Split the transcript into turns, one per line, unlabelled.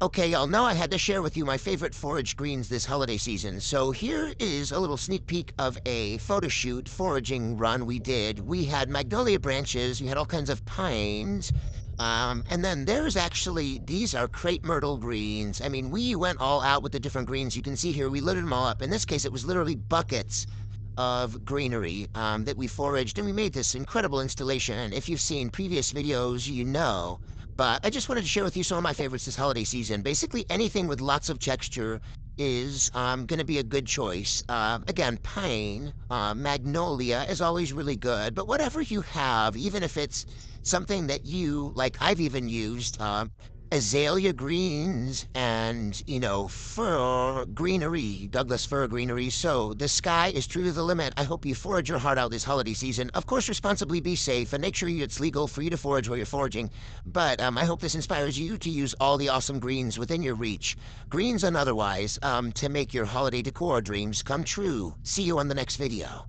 Okay, y'all know I had to share with you my favorite forage greens this holiday season. So here is a little sneak peek of a photo shoot foraging run we did. We had magnolia branches, we had all kinds of pines, and then there's actually, these are crepe myrtle greens. I mean, we went all out with the different greens. You can see here, we loaded them all up. In this case, it was literally buckets of greenery that we foraged, and we made this incredible installation. And if you've seen previous videos, you know. But I just wanted to share with you some of my favorites this holiday season. Basically, anything with lots of texture is going to be a good choice. Again, pine, magnolia is always really good. But whatever you have, even if it's something that you, like I've even used, azalea greens and, fir greenery, Douglas fir greenery. So the sky is truly the limit. I hope you forage your heart out this holiday season. Of course, responsibly be safe and make sure it's legal for you to forage while you're foraging. But I hope this inspires you to use all the awesome greens within your reach, greens and otherwise, to make your holiday decor dreams come true. See you on the next video.